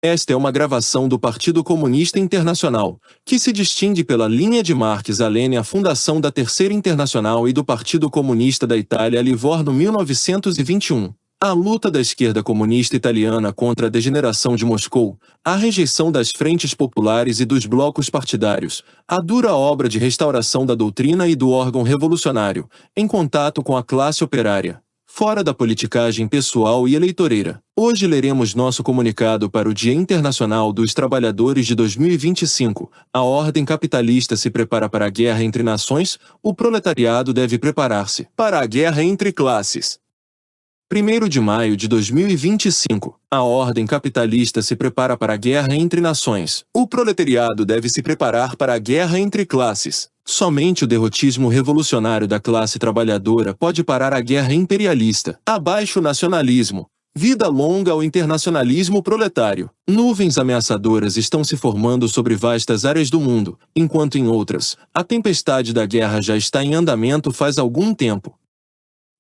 Esta é uma gravação do Partido Comunista Internacional, que se distingue pela linha de Marx a Lenin, a fundação da Terceira Internacional e do Partido Comunista da Itália a Livorno 1921. A luta da esquerda comunista italiana contra a degeneração de Moscou, a rejeição das frentes populares e dos blocos partidários, a dura obra de restauração da doutrina e do órgão revolucionário, em contato com a classe operária, fora da politicagem pessoal e eleitoreira. Hoje leremos nosso comunicado para o Dia Internacional dos Trabalhadores de 2025. A ordem capitalista se prepara para a guerra entre nações, o proletariado deve preparar-se para a guerra entre classes. 1º de maio de 2025. A ordem capitalista se prepara para a guerra entre nações. O proletariado deve se preparar para a guerra entre classes. Somente o derrotismo revolucionário da classe trabalhadora pode parar a guerra imperialista. Abaixo o nacionalismo. Vida longa ao internacionalismo proletário. Nuvens ameaçadoras estão se formando sobre vastas áreas do mundo, enquanto em outras, a tempestade da guerra já está em andamento faz algum tempo.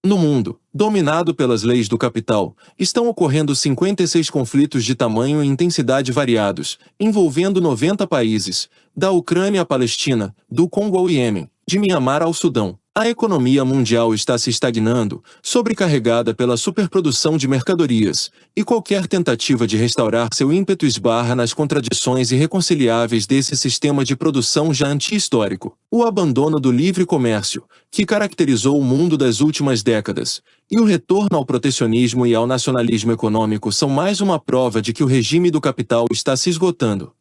No mundo, dominado pelas leis do capital, estão ocorrendo 56 conflitos de tamanho e intensidade variados, envolvendo 90 países, da Ucrânia à Palestina, do Congo ao Iêmen, de Mianmar ao Sudão. A economia mundial está se estagnando, sobrecarregada pela superprodução de mercadorias, e qualquer tentativa de restaurar seu ímpeto esbarra nas contradições irreconciliáveis desse sistema de produção já anti-histórico. O abandono do livre comércio, que caracterizou o mundo das últimas décadas, e o retorno ao protecionismo e ao nacionalismo econômico são mais uma prova de que o regime do capital está se esgotando.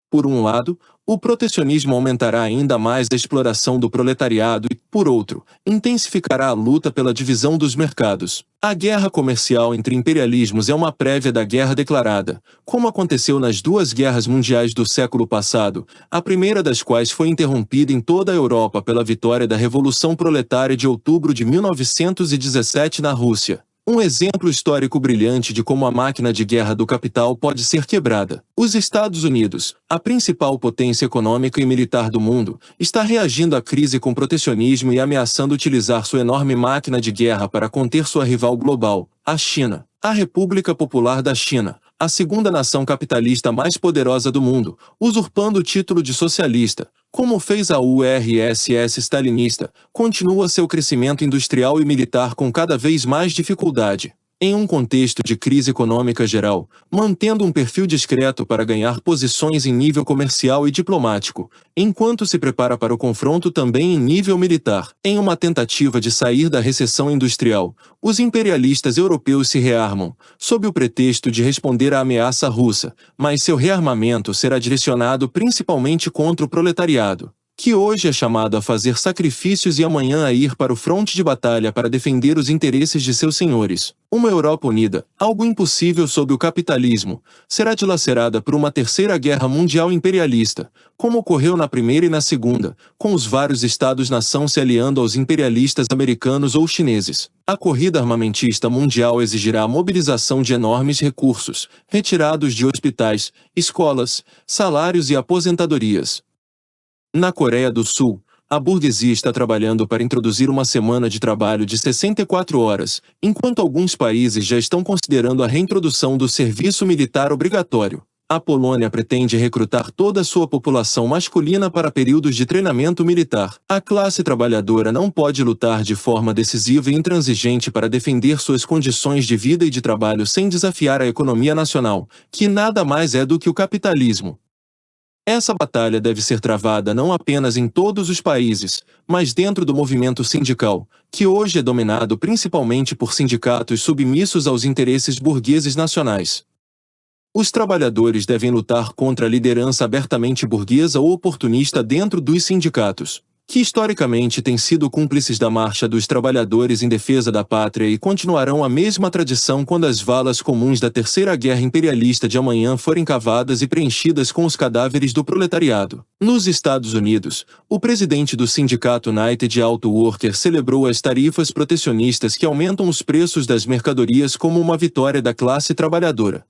Por um lado, o protecionismo aumentará ainda mais a exploração do proletariado e, por outro, intensificará a luta pela divisão dos mercados. A guerra comercial entre imperialismos é uma prévia da guerra declarada, como aconteceu nas duas guerras mundiais do século passado, a primeira das quais foi interrompida em toda a Europa pela vitória da Revolução Proletária de outubro de 1917 na Rússia. Um exemplo histórico brilhante de como a máquina de guerra do capital pode ser quebrada. Os Estados Unidos, a principal potência econômica e militar do mundo, está reagindo à crise com protecionismo e ameaçando utilizar sua enorme máquina de guerra para conter sua rival global, a China. A República Popular da China, a segunda nação capitalista mais poderosa do mundo, usurpando o título de socialista, como fez a URSS stalinista, continua seu crescimento industrial e militar com cada vez mais dificuldade. Em um contexto de crise econômica geral, mantendo um perfil discreto para ganhar posições em nível comercial e diplomático, enquanto se prepara para o confronto também em nível militar. Em uma tentativa de sair da recessão industrial, os imperialistas europeus se rearmam, sob o pretexto de responder à ameaça russa, mas seu rearmamento será direcionado principalmente contra o proletariado, que hoje é chamado a fazer sacrifícios e amanhã a ir para o fronte de batalha para defender os interesses de seus senhores. Uma Europa unida, algo impossível sob o capitalismo, será dilacerada por uma terceira guerra mundial imperialista, como ocorreu na primeira e na segunda, com os vários estados-nação se aliando aos imperialistas americanos ou chineses. A corrida armamentista mundial exigirá a mobilização de enormes recursos, retirados de hospitais, escolas, salários e aposentadorias. Na Coreia do Sul, a burguesia está trabalhando para introduzir uma semana de trabalho de 64 horas, enquanto alguns países já estão considerando a reintrodução do serviço militar obrigatório. A Polônia pretende recrutar toda a sua população masculina para períodos de treinamento militar. A classe trabalhadora não pode lutar de forma decisiva e intransigente para defender suas condições de vida e de trabalho sem desafiar a economia nacional, que nada mais é do que o capitalismo. Essa batalha deve ser travada não apenas em todos os países, mas dentro do movimento sindical, que hoje é dominado principalmente por sindicatos submissos aos interesses burgueses nacionais. Os trabalhadores devem lutar contra a liderança abertamente burguesa ou oportunista dentro dos sindicatos, que historicamente têm sido cúmplices da marcha dos trabalhadores em defesa da pátria e continuarão a mesma tradição quando as valas comuns da Terceira Guerra Imperialista de amanhã forem cavadas e preenchidas com os cadáveres do proletariado. Nos Estados Unidos, o presidente do sindicato United Auto Workers celebrou as tarifas protecionistas que aumentam os preços das mercadorias como uma vitória da classe trabalhadora.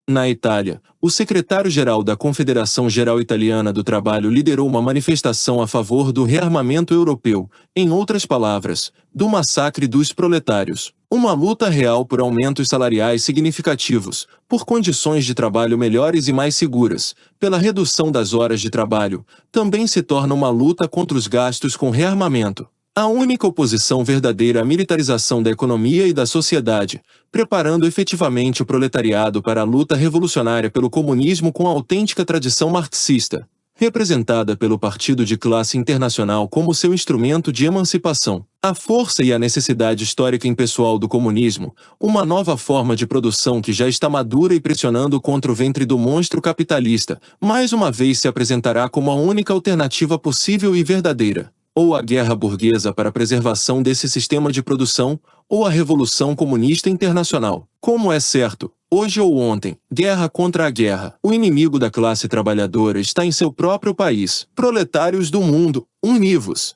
Na Itália, o secretário-geral da Confederação Geral Italiana do Trabalho liderou uma manifestação a favor do rearmamento europeu, em outras palavras, do massacre dos proletários. Uma luta real por aumentos salariais significativos, por condições de trabalho melhores e mais seguras, pela redução das horas de trabalho, também se torna uma luta contra os gastos com rearmamento. A única oposição verdadeira à militarização da economia e da sociedade, preparando efetivamente o proletariado para a luta revolucionária pelo comunismo com a autêntica tradição marxista, representada pelo Partido de Classe Internacional como seu instrumento de emancipação. A força e a necessidade histórica impessoal do comunismo, uma nova forma de produção que já está madura e pressionando contra o ventre do monstro capitalista, mais uma vez se apresentará como a única alternativa possível e verdadeira. Ou a guerra burguesa para a preservação desse sistema de produção, ou a Revolução Comunista Internacional. Como é certo, hoje ou ontem, guerra contra a guerra. O inimigo da classe trabalhadora está em seu próprio país. Proletários do mundo, univos!